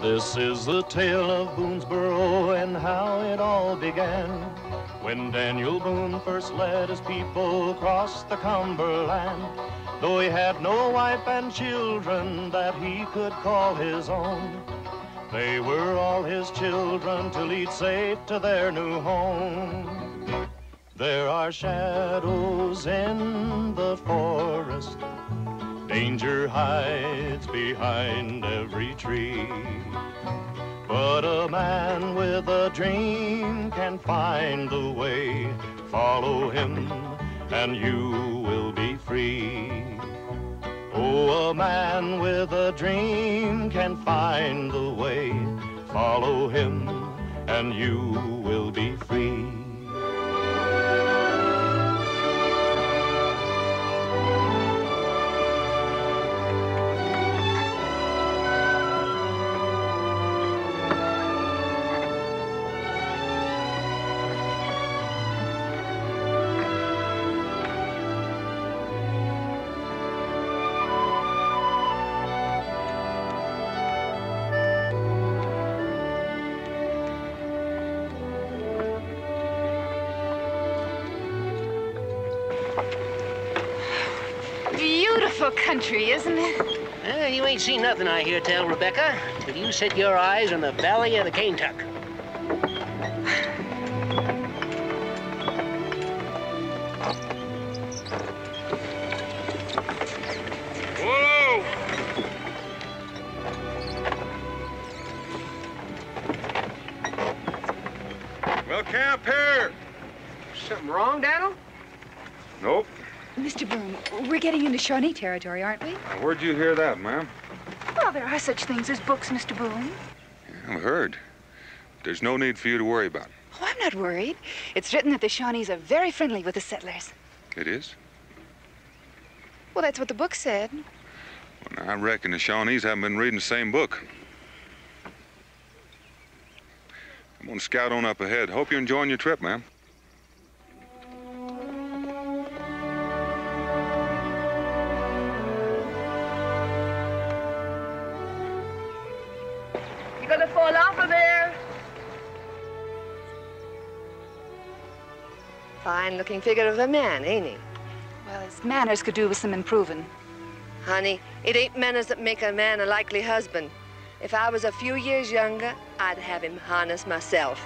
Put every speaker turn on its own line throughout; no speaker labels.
This is the tale of Boonesboro and how it all began. When Daniel Boone first led his people across the Cumberland, though he had no wife and children that he could call his own, they were all his children to lead safe to their new home. There are shadows in the forest, danger hides behind every tree, but a man with a dream can find the way. Follow him and you will be free. Oh, a man with a dream can find the way. Follow him and you will be free.
Beautiful country, isn't it?
You ain't seen nothing, I hear tell, Rebecca, till you set your eyes on the valley of the Kaintuck.
Whoa! We'll camp here.
Something wrong, Daniel?
Nope.
Mr. Boone, we're getting into Shawnee territory, aren't we?
Where'd you hear that, ma'am?
Well, there are such things as books, Mr. Boone.
Yeah, I've heard. There's no need for you to worry about it.
Oh, I'm not worried. It's written that the Shawnees are very friendly with the settlers.
It is?
Well, that's what the book said.
Well, I reckon the Shawnees haven't been reading the same book. I'm gonna scout on up ahead. Hope you're enjoying your trip, ma'am.
Gonna fall off of there. Fine-looking figure of a man, ain't he?
Well, his manners could do with some improving.
Honey, it ain't manners that make a man a likely husband. If I was a few years younger, I'd have him harness myself.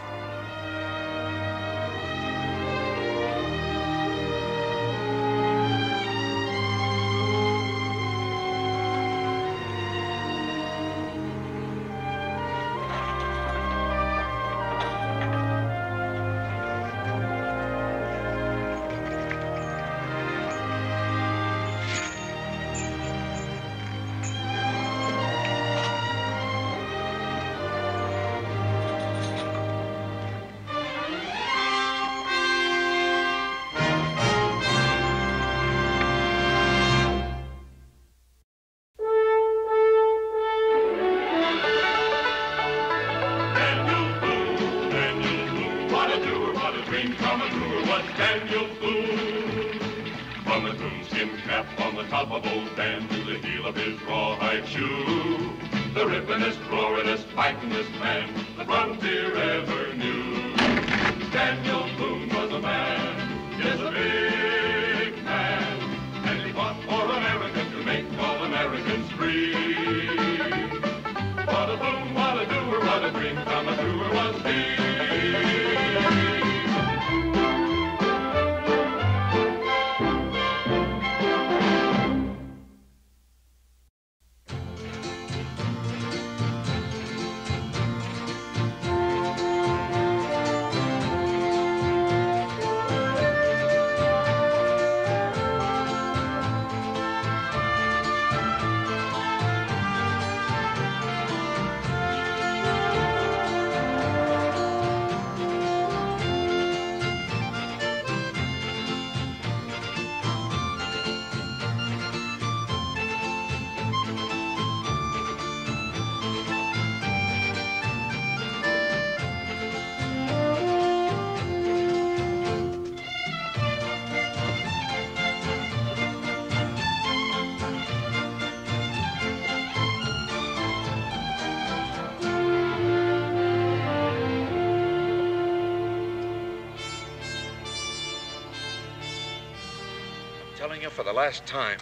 you for the last time.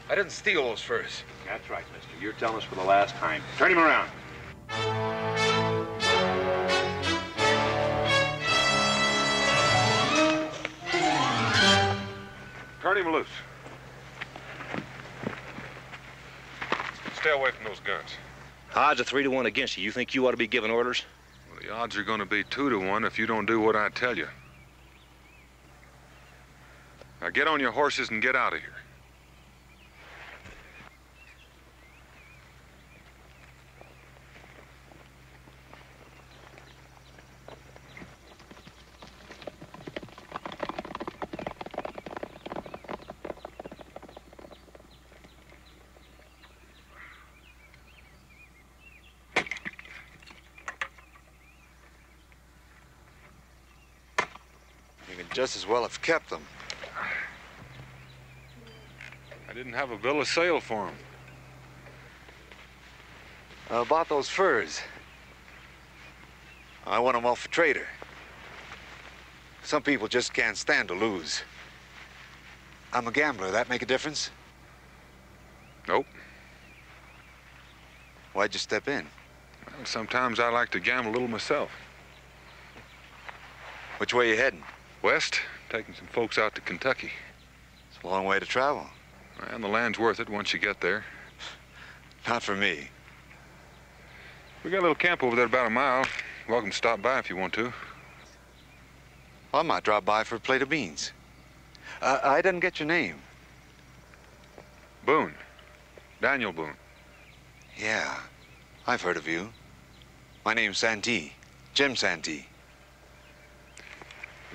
I didn't steal those furs.
That's right, mister. You're telling us for the last time. Turn him around.
Turn him loose. Stay away from those guns.
Odds are 3 to 1 against you. You think you ought to be giving orders?
Well, the odds are going to be 2 to 1 if you don't do what I tell you. Now get on your horses and get out of here.
You can just as well have kept them.
I didn't have a bill of sale for him.
About those furs. I want them off for trader. Some people just can't stand to lose. I'm a gambler. That make a difference?
Nope.
Why'd you step in?
Well, sometimes I like to gamble a little myself.
Which way you heading?
West, taking some folks out to Kentucky.
It's a long way to travel.
And the land's worth it once you get there.
Not for me.
We got a little camp over there about a mile. Welcome to stop by if you want to.
Well, I might drop by for a plate of beans. I didn't get your name.
Boone. Daniel Boone.
Yeah, I've heard of you. My name's Santee. Jim Santee.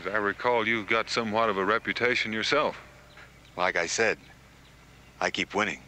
As I recall, you've got somewhat of a reputation yourself.
Like I said, I keep winning.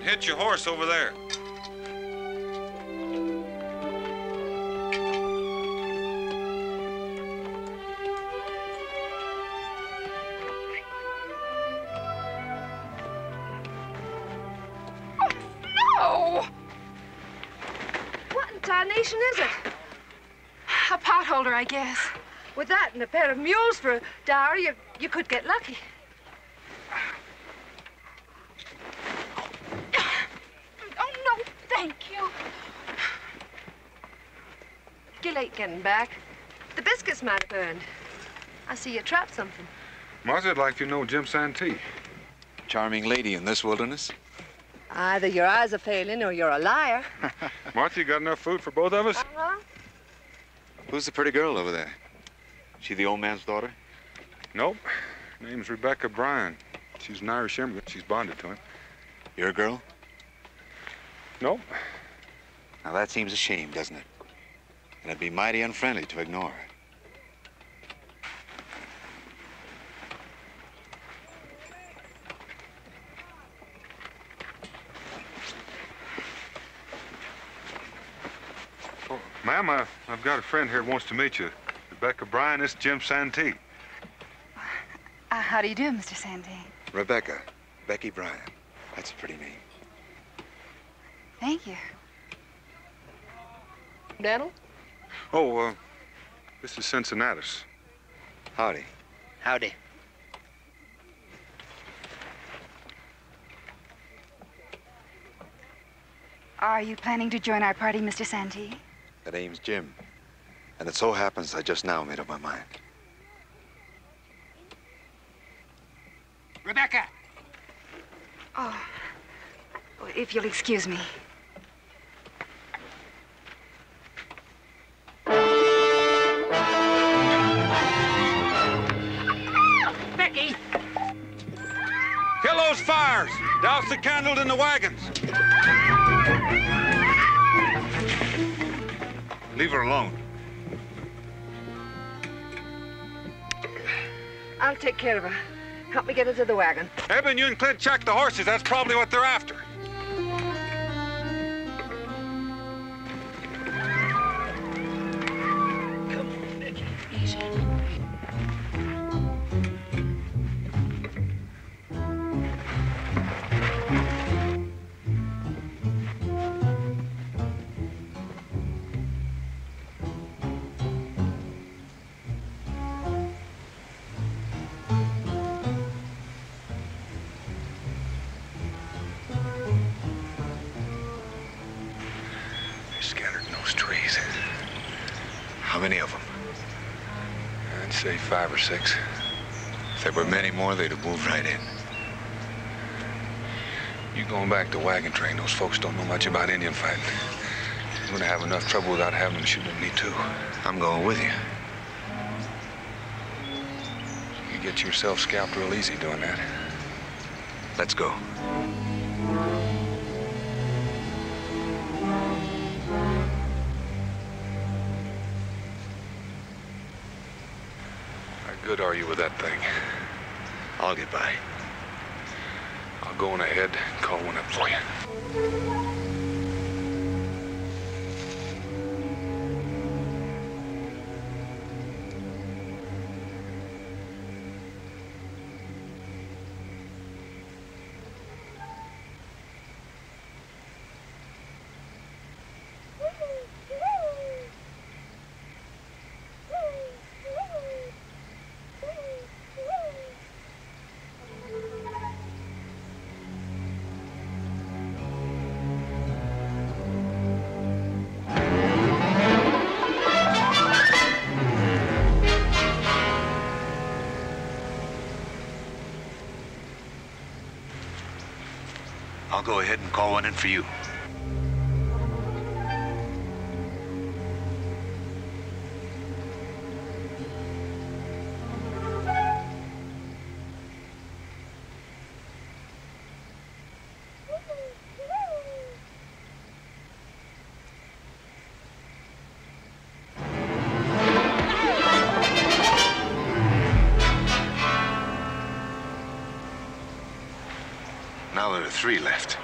Hit your horse over there.
Oh, no! What in tarnation is it?
A potholder, I guess.
With that and a pair of mules for a dowry, you could get lucky.
Thank you.
You're late getting back. The biscuits might have burned. I see you trapped something.
Martha, I'd like you to know Jim Santee.
Charming lady in this wilderness.
Either your eyes are failing or you're a liar.
Martha, you got enough food for both of us?
Uh-huh.
Who's the pretty girl over there? She the old man's daughter?
Nope. Her name's Rebecca Bryan. She's an Irish immigrant. She's bonded to him.
Your girl?
Nope.
Now that seems a shame, doesn't it? And it'd be mighty unfriendly to ignore her.
Oh, ma'am, I've got a friend here who wants to meet you. Rebecca Bryan, this is Jim Santee.
How do you do, Mr. Santee?
Rebecca. Becky Bryan. That's a pretty name.
Thank you.
Daniel?
Oh, this is Cincinnatus.
Howdy.
Howdy.
Are you planning to join our party, Mr. Santee?
That name's Jim. And it so happens I just now made up my mind.
Rebecca!
Oh, if you'll excuse me.
Becky!
Kill those fires! Douse the candles in the wagons!
Leave her alone.
I'll take care of her. Help me get her to the wagon.
Eben, you and Clint check the horses. That's probably what they're after. They're scattered in those trees.
How many of them?
I'd say 5 or 6.
If there were many more, they'd have moved right in.
You going back to wagon train, those folks don't know much about Indian fighting. You're gonna have enough trouble without having them shooting at me, too.
I'm going with you.
You get yourself scalped real easy doing that.
Let's go.
How good are you with that thing?
I'll get by.
I'll go on ahead and call one up for you.
I'll go ahead and call one in for you. Now there are 3 left.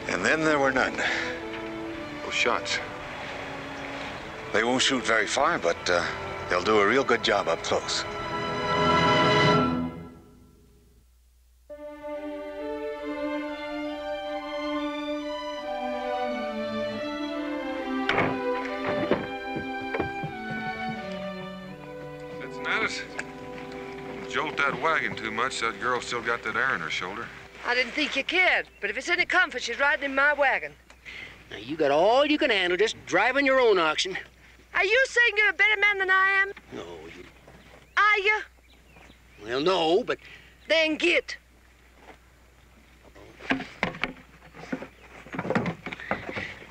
And then there were none.
Those shots.
They won't shoot very far, but they'll do a real good job up close.
Cincinnati, don't jolt that wagon too much. That girl still got that air in her shoulder.
I didn't think you cared, but if it's any comfort, she's riding in my wagon.
Now, you got all you can handle just driving your own oxen.
Are you saying you're a better man than I am?
No,
Are you?
well, no, but
Then get.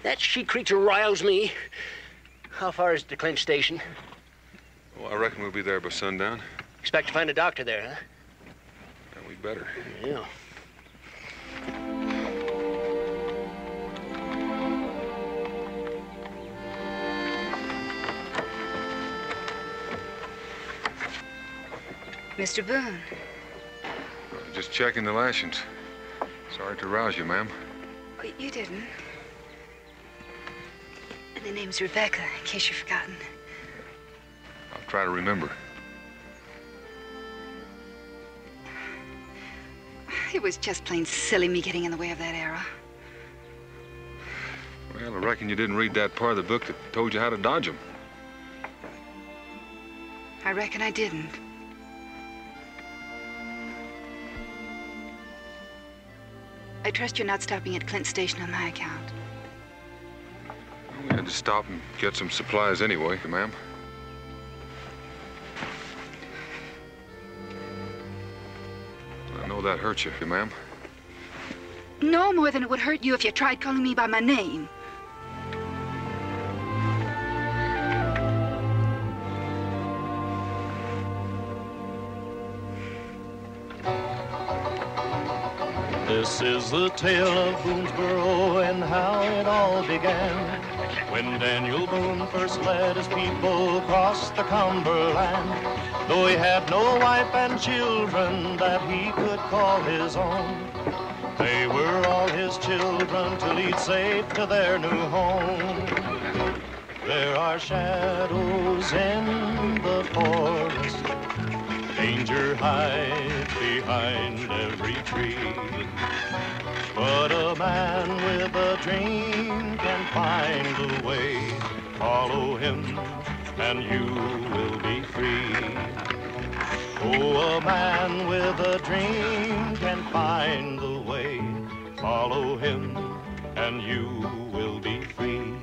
that she creature riles me. How far is it to Clinch Station?
Well, I reckon we'll be there by sundown.
Expect to find a doctor there, huh?
Yeah, we better.
Yeah.
Mr. Boone.
Just checking the lashings. Sorry to rouse you, ma'am.
Oh, you didn't. And the name's Rebecca, in case you've forgotten.
I'll try to remember.
It was just plain silly me getting in the way of that arrow.
Well, I reckon you didn't read that part of the book that told you how to dodge them.
I reckon I didn't. I trust you're not stopping at Clint Station on my account.
We had to stop and get some supplies anyway, ma'am. I know that hurt you, ma'am.
No more than it would hurt you if you tried calling me by my name.
This is the tale of Boonesboro and how it all began. When Daniel Boone first led his people across the Cumberland, though he had no wife and children that he could call his own, they were all his children to lead safe to their new home. There are shadows in the forest, danger hides behind every tree. But a man with a dream can find a way. Follow him and you will be free. Oh, a man with a dream can find the way. Follow him and you will be free.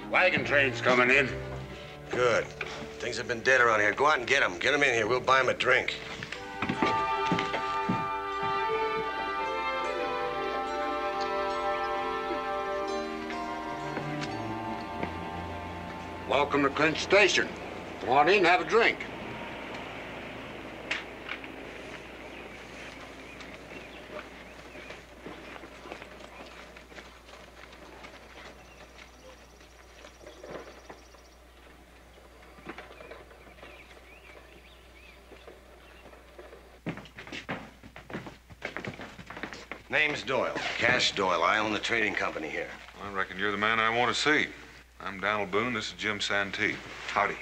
Wagon train's coming in.
Good. Things have been dead around here. Go out and get them. Get them in here. We'll buy them a drink.
Welcome to Clinch Station. Come on in and have a drink.
Name's Doyle. Cash Doyle. I own the trading company here.
I reckon you're the man I want to see. I'm Donald Boone. This is Jim Santee. Howdy.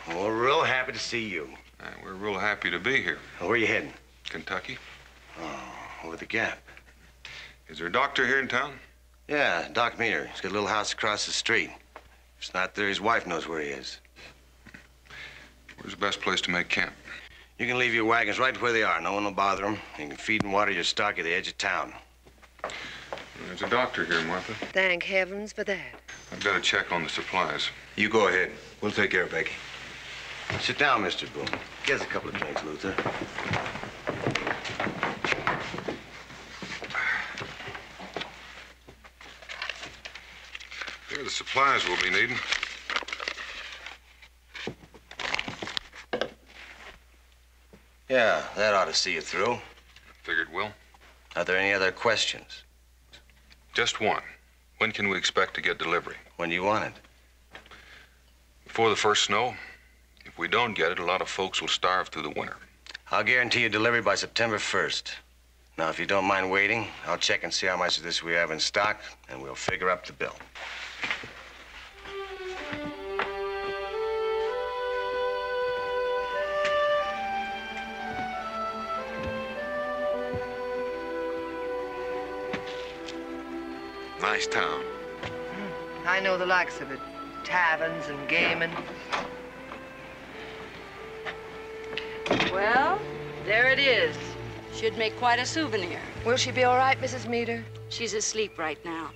Well, we're real happy to see you.
We're real happy to be here.
Well, where are you heading?
Kentucky.
Oh, over the Gap.
Is there a doctor here in town?
Yeah, Doc Meter. He's got a little house across the street. If it's not there, his wife knows where he is.
Where's the best place to make camp?
You can leave your wagons right where they are. No one will bother them. You can feed and water your stock at the edge of town.
There's a doctor here, Martha.
Thank heavens for that.
I've got to check on the supplies.
You go ahead. We'll take care of Becky.
Sit down, Mr. Boone. Get us a couple of drinks, Luther.
Here are the supplies we'll be needing.
Yeah, that ought to see you through.
Figured will.
Are there any other questions?
Just one. When can we expect to get delivery?
When do you want it?
Before the first snow. If we don't get it, a lot of folks will starve through the winter.
I'll guarantee you delivery by September 1st. Now, if you don't mind waiting, I'll check and see how much of this we have in stock, and we'll figure up the bill.
Nice town.
I know the likes of it. Taverns and gaming.
Well, there it is. Should make quite a souvenir.
Will she be all right, Mrs. Meter?
She's asleep right now.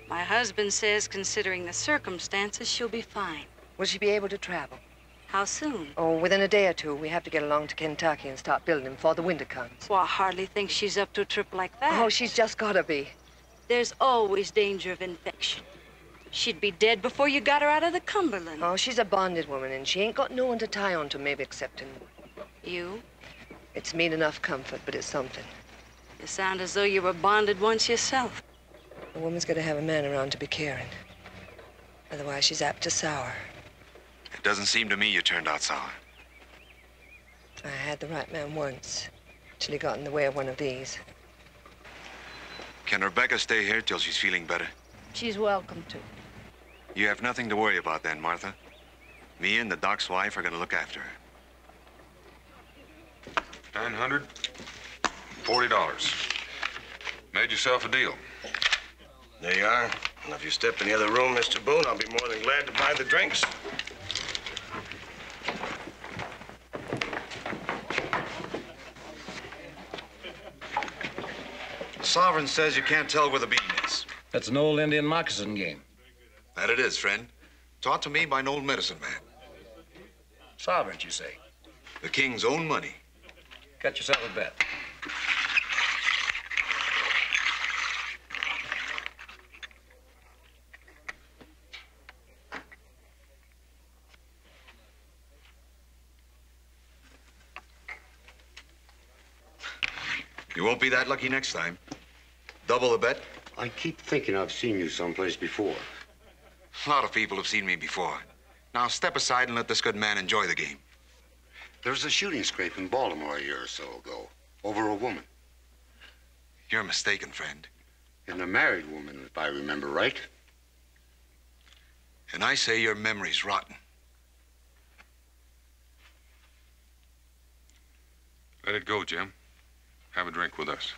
My husband says, considering the circumstances, she'll be fine.
Will she be able to travel?
How soon?
Oh, within a day or two. We have to get along to Kentucky and start building before the winter comes.
Well, I hardly think she's up to a trip like that.
Oh, she's just gotta be.
There's always danger of infection. She'd be dead before you got her out of the Cumberland.
Oh, she's a bonded woman, and she ain't got no one to tie on to, maybe excepting
you.
It's mean enough comfort, but it's something.
You sound as though you were bonded once yourself.
A woman's got to have a man around to be caring. Otherwise, she's apt to sour.
It doesn't seem to me you turned out sour.
I had the right man once, till he got in the way of one of these.
Can Rebecca stay here till she's feeling better?
She's welcome to.
You have nothing to worry about then, Martha. Me and the doc's wife are going to look after her.
$900, $40. Made yourself a deal.
There you are. And if you step in the other room, Mr. Boone, I'll be more than glad to buy the drinks.
Sovereign says you can't tell where the beam is.
That's an old Indian moccasin game.
That it is, friend. Taught to me by an old medicine man.
Sovereign, you say?
The king's own money.
Cut yourself a bet.
You won't be that lucky next time. Double the bet.
I keep thinking I've seen you someplace before.
A lot of people have seen me before. Now step aside and let this good man enjoy the game.
There was a shooting scrape in Baltimore a year or so ago over a woman.
You're mistaken, friend.
And a married woman, if I remember right.
And I say your memory's rotten.
Let it go, Jim. Have a drink with us.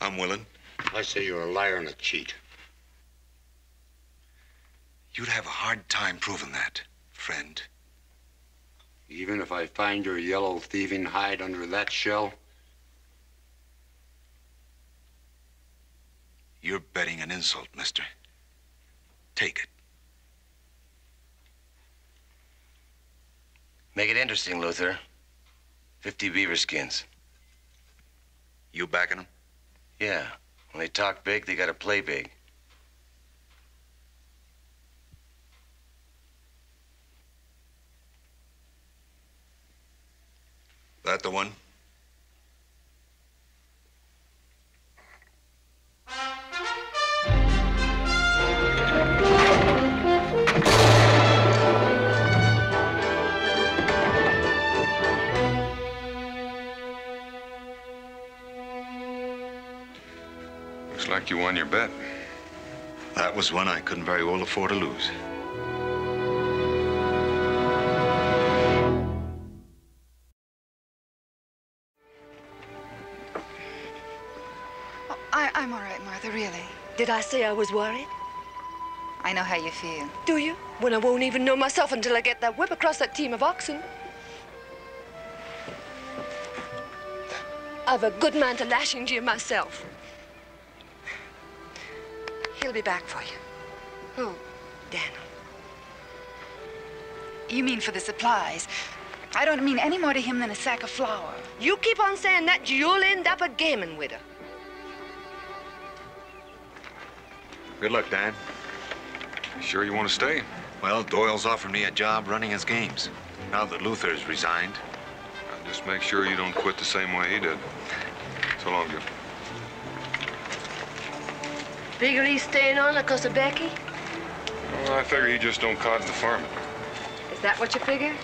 I'm willing.
I say you're a liar and a cheat.
You'd have a hard time proving that, friend.
Even if I find your yellow thieving hide under that shell?
You're betting an insult, mister. Take it.
Make it interesting, Luther. 50 beaver skins.
You backing them?
Yeah. When they talk big, they gotta play big.
That the one?
Looks like you won your bet.
That was one I couldn't very well afford to lose.
I'm all right, Martha, really.
Did I say I was worried?
I know how you feel.
Do you? When I won't even know myself until I get that whip across that team of oxen. I've a good man to lashing to you myself. He'll be back for you.
Who?
Daniel.
You mean for the supplies? I don't mean any more to him than a sack of flour.
You keep on saying that, you'll end up a gaming with her.
Good luck, Dan.
You sure you want to stay?
Well, Doyle's offered me a job running his games. Now that Luther's resigned.
Now, just make sure you don't quit the same way he did. So long, Jim.
Figure he's staying on because of Becky?
Well, I figure he just don't cotton the farming.
Is that what you figure?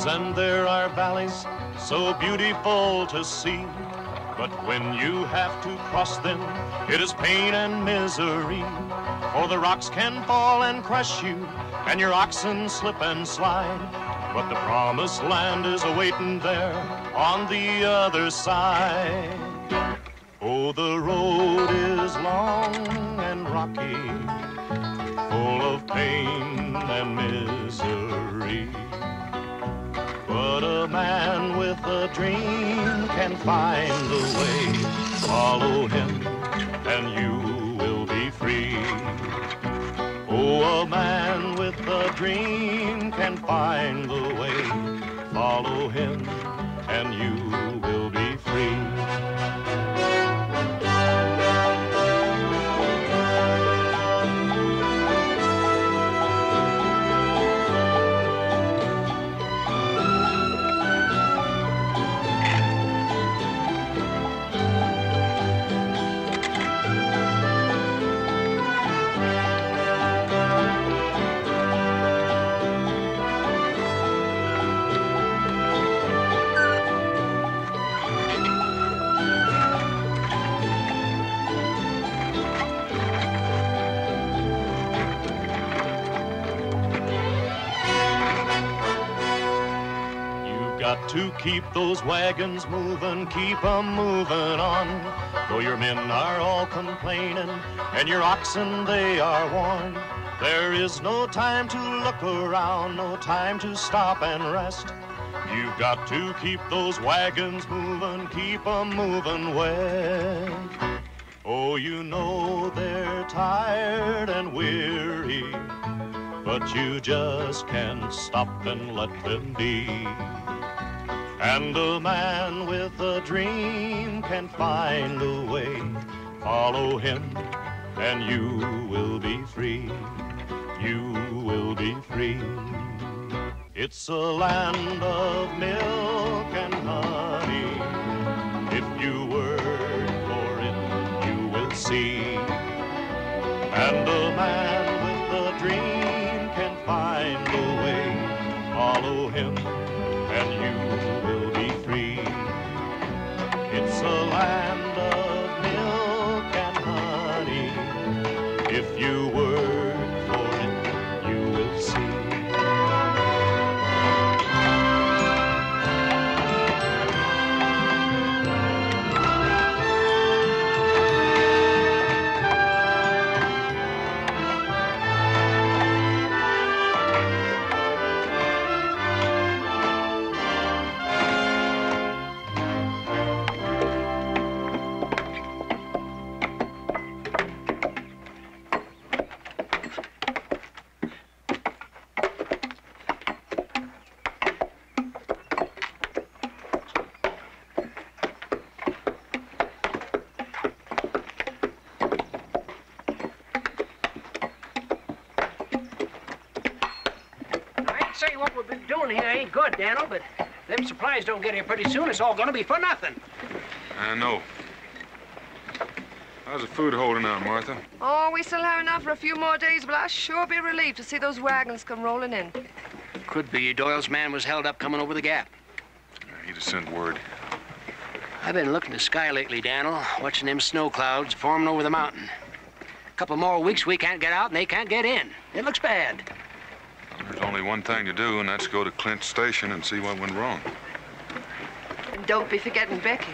And there are valleys so beautiful to see, but when you have to cross them, it is pain and misery. For the rocks can fall and crush you, and your oxen slip and slide, but the promised land is awaiting there on the other side. Oh, the road is long and rocky, full of pain and misery. But a man with a dream can find the way. Follow him and you will be free. Oh, Oh, a man with a dream can find the way. Follow him and you will be free. Got to keep those wagons moving, keep 'em moving on. Though your men are all complaining and your oxen they are worn, there is no time to look around, no time to stop and rest. You've got to keep those wagons moving, keep 'em moving west. Oh, you know they're tired and weary, but you just can't stop and let them be. And a man with a dream can find a way. Follow him and you will be free. You will be free. It's a land of milk and honey. If you work for it, you will see. And a man with a dream can find a way. Follow him and you will be free. It's a land of milk and honey. If you work for it, you will see.
Say what we've been doing here ain't good, Daniel, but them supplies don't get here pretty soon. It's all gonna be for nothing.
I know. How's the food holding out, Martha?
Oh, we still have enough for a few more days, but I'll sure be relieved to see those wagons come rolling in.
Could be Doyle's man was held up coming over the gap.
He'd have sent word.
I've been looking at the sky lately, Daniel, watching them snow clouds forming over the mountain. A couple more weeks we can't get out and they can't get in. It looks bad.
There's only one thing to do, and that's go to Clint's station and see what went wrong.
And don't be forgetting Becky.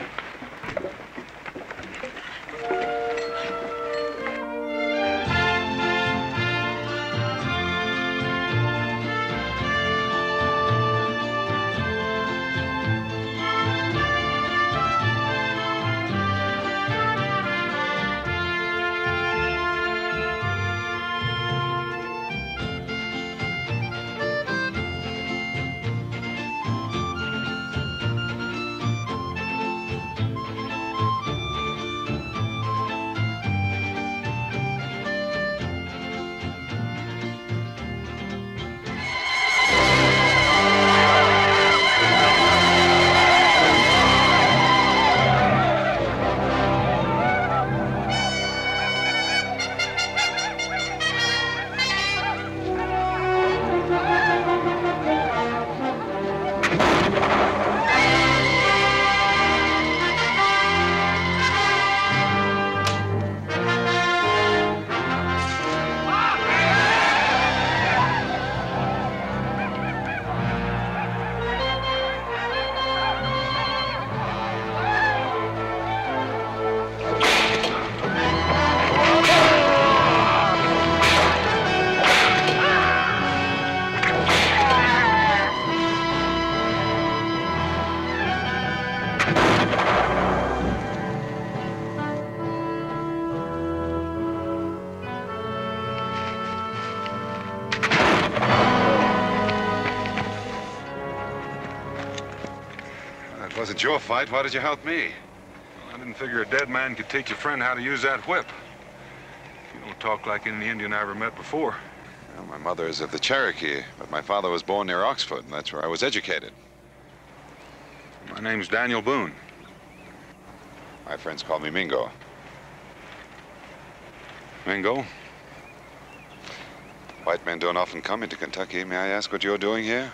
It wasn't your fight. Why did you help me?
I didn't figure a dead man could teach a friend how to use that whip. You don't talk like any Indian I ever met before.
Well, my mother is of the Cherokee, but my father was born near Oxford, and that's where I was educated.
My name's Daniel Boone.
My friends call me Mingo.
Mingo?
White men don't often come into Kentucky. May I ask what you're doing here?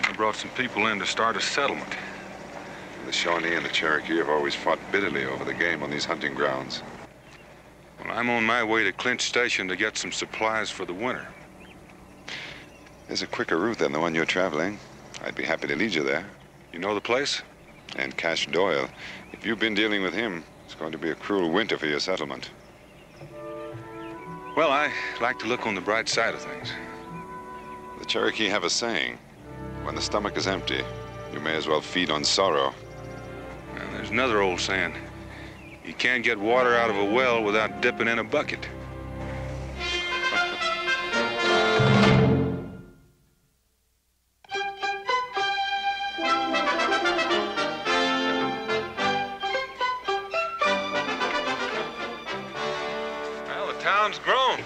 I brought some people in to start a settlement.
The Shawnee and the Cherokee have always fought bitterly over the game on these hunting grounds.
Well, I'm on my way to Clint Station to get some supplies for the winter.
There's a quicker route than the one you're traveling. I'd be happy to lead you there.
You know the place?
And Cash Doyle. If you've been dealing with him, it's going to be a cruel winter for your settlement.
Well, I like to look on the bright side of things.
The Cherokee have a saying, when the stomach is empty, you may as well feed on sorrow.
And there's another old saying, you can't get water out of a well without dipping in a bucket. Well, the town's grown.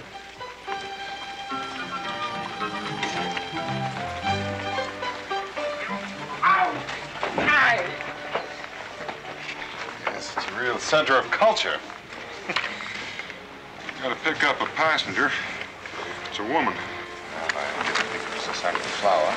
Yes, it's a real center of culture.
Got to pick up a passenger. It's a woman.
Well, I think there's a sack of flour.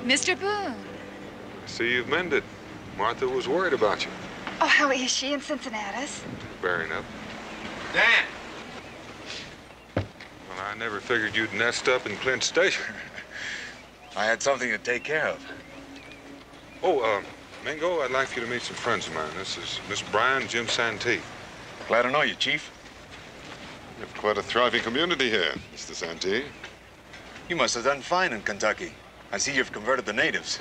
Mr. Boone.
I see you've mended. Martha was worried about you.
Oh, how is she in Cincinnati?
Bearing up.
Dan!
Well, I never figured you'd nest up in Clint Station.
I had something to take care of.
Oh, Mingo, I'd like you to meet some friends of mine. This is Miss Bryan, Jim Santee.
Glad to know you, Chief.
You have quite a thriving community here, Mr. Santee.
You must have done fine in Kentucky. I see you've converted the natives.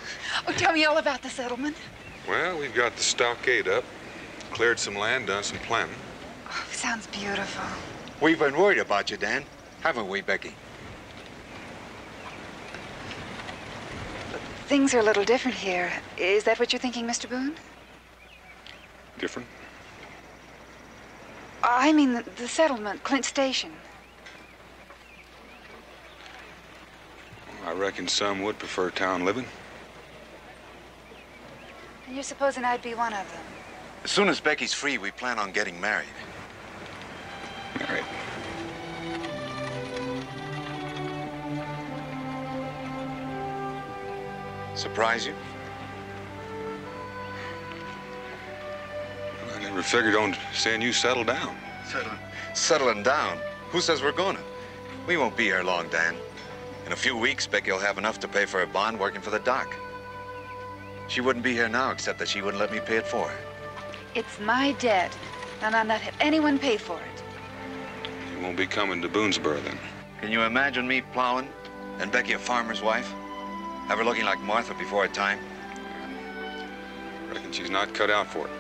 Oh, tell me all about the settlement.
Well, we've got the stockade up, cleared some land, done some planting.
Oh, sounds beautiful.
We've been worried about you, Dan. Haven't we, Becky?
Things are a little different here. Is that what you're thinking, Mr. Boone?
Different?
I mean the settlement, Clint Station.
I reckon some would prefer town living.
And you're supposing I'd be one of them?
As soon as Becky's free, we plan on getting married.
Married?
Surprise you?
Well, I never figured on seeing you settle down.
Settling down? Who says we're gonna? We won't be here long, Dan. In a few weeks, Becky will have enough to pay for a bond working for the dock. She wouldn't be here now except that she wouldn't let me pay it for her.
It's my debt, and I'll not have anyone pay for it.
You won't be coming to Boonesboro then.
Can you imagine me plowing and Becky a farmer's wife? Have her looking like Martha before her time?
Reckon she's not cut out for it.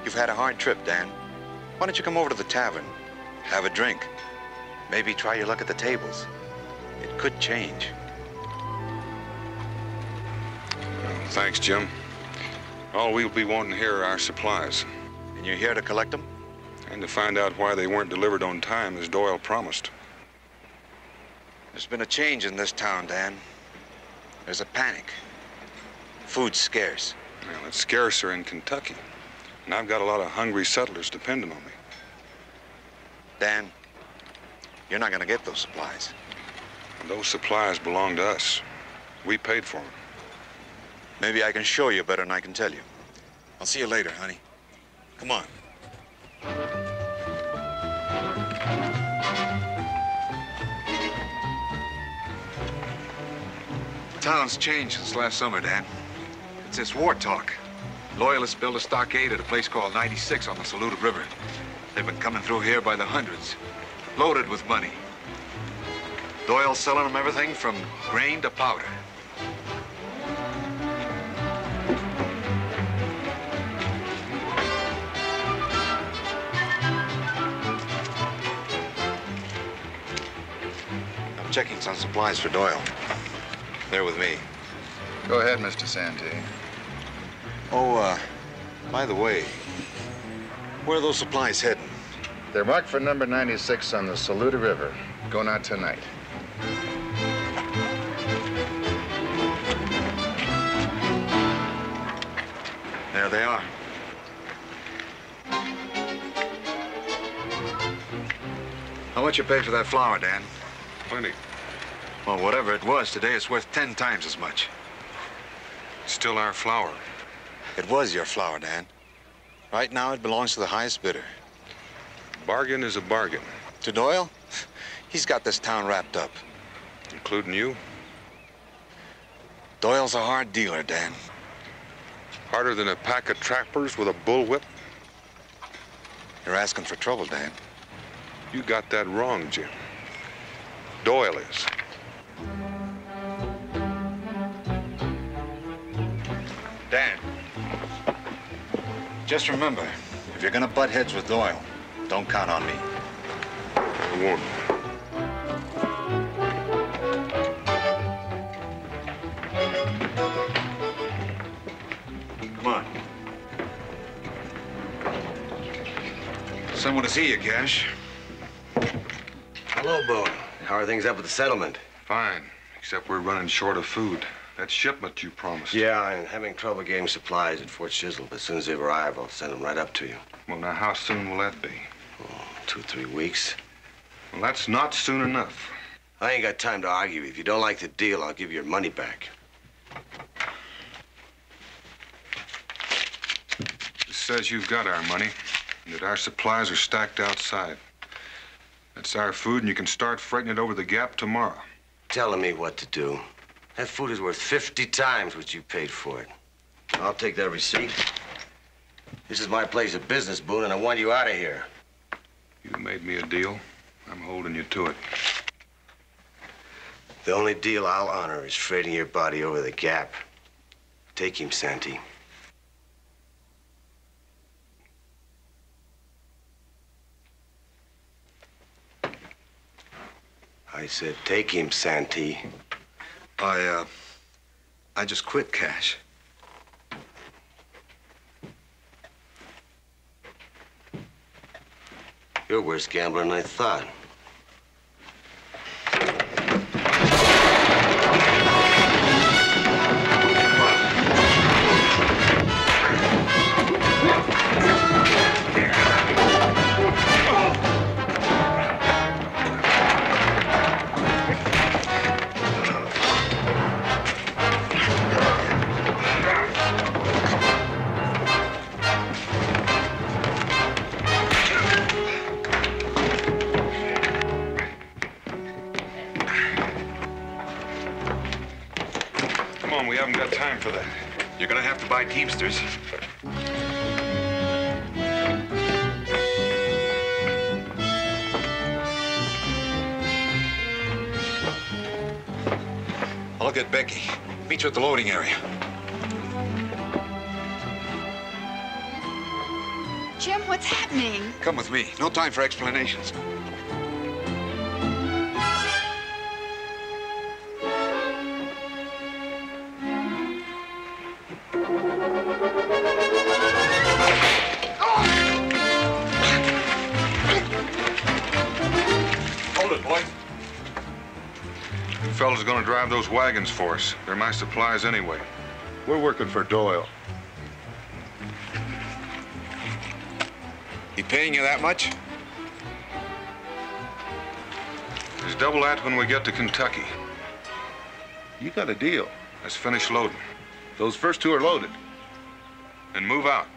You've had a hard trip, Dan. Why don't you come over to the tavern, have a drink, maybe try your luck at the tables? It could change.
Well, thanks, Jim. All we'll be wanting here are our supplies.
And you're here to collect them?
And to find out why they weren't delivered on time, as Doyle promised.
There's been a change in this town, Dan. There's a panic. Food's scarce.
Well, it's scarcer in Kentucky. And I've got a lot of hungry settlers depending on me.
Dan, you're not gonna get those supplies.
And those supplies belong to us. We paid for them.
Maybe I can show you better than I can tell you. I'll see you later, honey. Come on. Town's changed since last summer, Dan. It's this war talk. Loyalists built a stockade at a place called 96 on the Saluda River. They've been coming through here by the hundreds, loaded with money. Doyle's selling them everything from grain to powder. checking some supplies for Doyle. They're with me.
Go ahead, Mr. Santee.
Oh, by the way, where are those supplies heading?
They're marked for number 96 on the Saluda River. Going out tonight.
There they are. How much you paid for that flour, Dan?
Plenty.
Well, whatever it was, today it's worth 10 times as much.
It's still our flour.
It was your flour, Dan. Right now, it belongs to the highest bidder.
Bargain is a bargain.
To Doyle? He's got this town wrapped up.
Including you?
Doyle's a hard dealer, Dan.
Harder than a pack of trappers with a bullwhip?
You're asking for trouble, Dan.
You got that wrong, Jim. Doyle is.
Dan, just remember, if you're gonna butt heads with Doyle, don't count on me.
I won't.
Come on. Someone to see you, Cash.
Hello, Boone. How are things up at the settlement?
Fine, except we're running short of food. That shipment you promised.
Yeah, I'm having trouble getting supplies at Fort Chisholm. As soon as they arrive, I'll send them right up to you.
Well, now, how soon will that be?
Oh, 2 or 3 weeks.
Well, that's not soon enough.
I ain't got time to argue. If you don't like the deal, I'll give you your money back.
This says you've got our money, and that our supplies are stacked outside. That's our food, and you can start freighting it over the gap tomorrow.
Telling me what to do. That food is worth 50 times what you paid for it. I'll take that receipt. This is my place of business, Boone, and I want you out of here.
You made me a deal. I'm holding you to it.
The only deal I'll honor is freighting your body over the gap. Take him, Santee. I said, take him, Santee.
I just quit, Cash.
You're a worse gambler than I thought.
We haven't got time for that.
You're gonna have to buy Teamsters. I'll get Becky. Meet you at the loading area.
Jim, what's happening?
Come with me. No time for explanations.
Fellas gonna drive those wagons for us. They're my supplies anyway.
We're working for Doyle.
He paying you that much?
There's double that when we get to Kentucky.
You got a deal.
Let's finish loading.
Those first 2 are loaded.
And move out.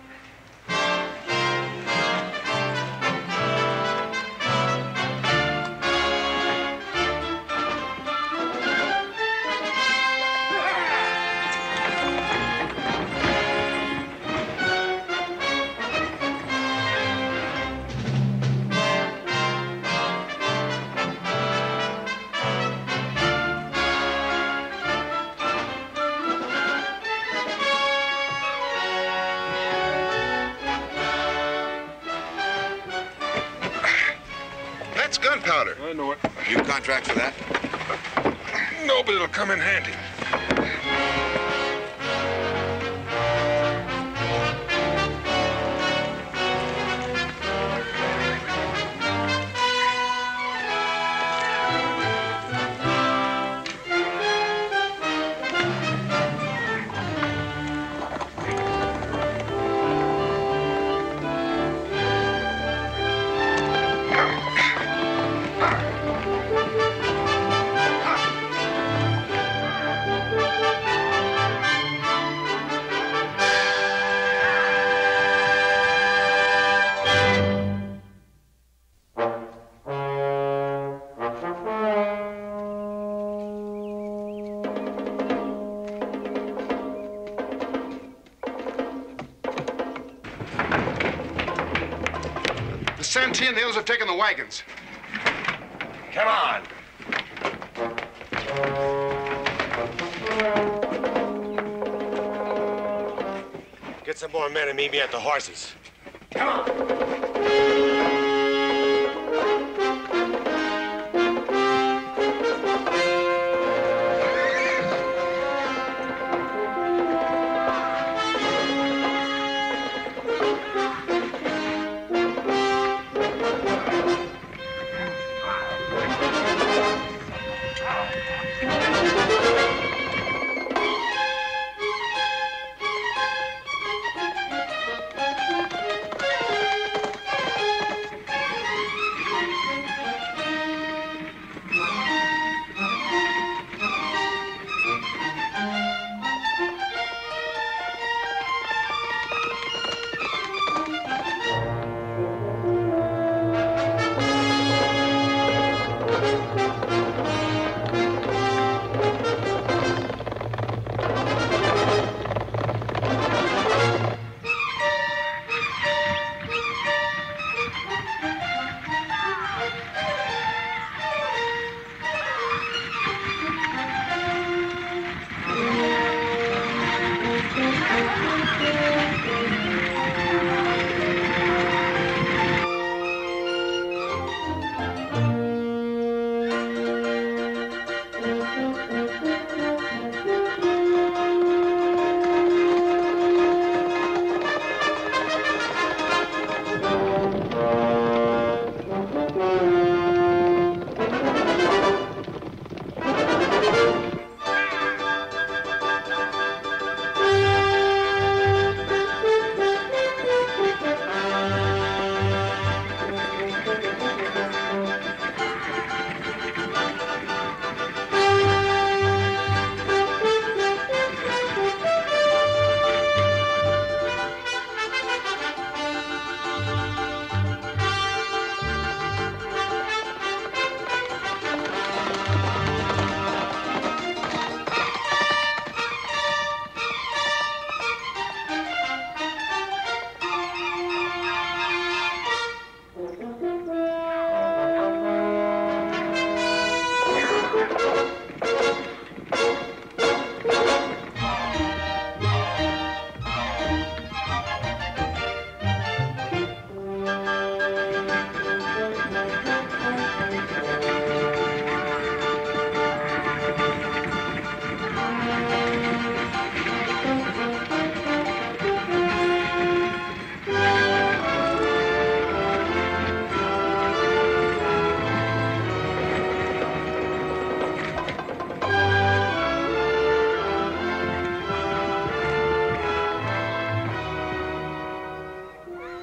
Gunpowder.
I know it.
You contract for that?
No, but it'll come in handy.
The Santee and the others have taken the wagons.
Come on. Get some more men and meet me at the horses. Come on.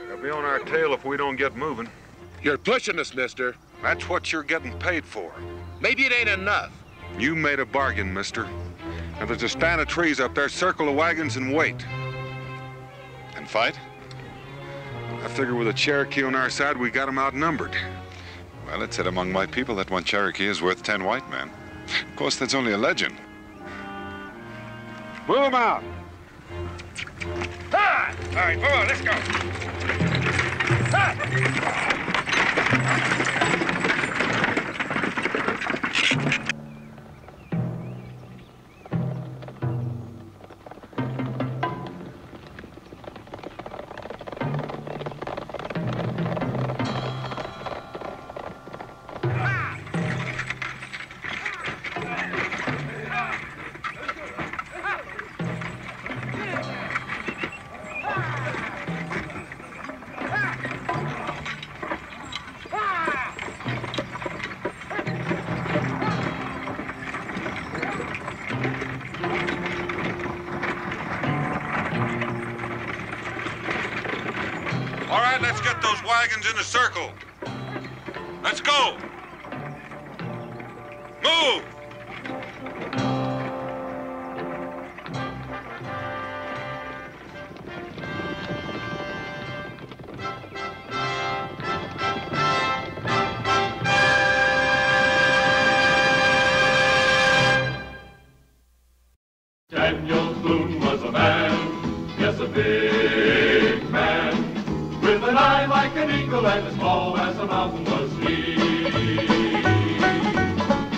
They'll be on our tail if we don't get moving.
You're pushing us, mister.
That's what you're getting paid for.
Maybe it ain't enough.
You made a bargain, mister. Now there's a stand of trees up there. Circle the wagons and wait.
And fight?
I figure with a Cherokee on our side, we got them outnumbered.
Well, it's said among my people that one Cherokee is worth 10 white men. Of course, that's only a legend.
Move them out.
Ah! All right, move on, let's go. Ah!
right, let's get those wagons in a circle. Let's go. Move!
Daniel Boone was a man, yes, a big man, with an eye like an eagle and as tall as a mountain was he.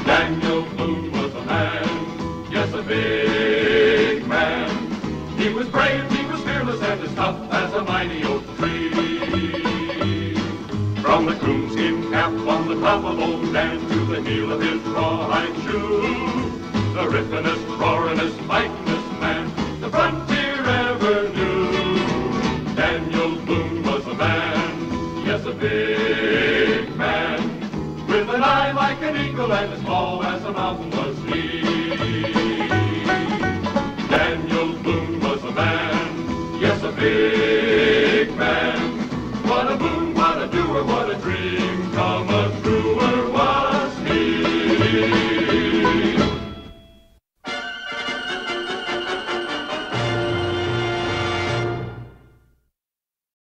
Daniel Boone was a man, yes, a big man. He was brave, he was fearless, and as tough as a mighty oak tree. From the coonskin cap on the top of old Dan to the heel of his rawhide shoe, the rippenest, roaringest, fightingest man the frontier ever knew. Daniel Boone was a man, yes, a big man, with an eye like an eagle and as tall as a mountain was he. Daniel Boone was a man, yes, a big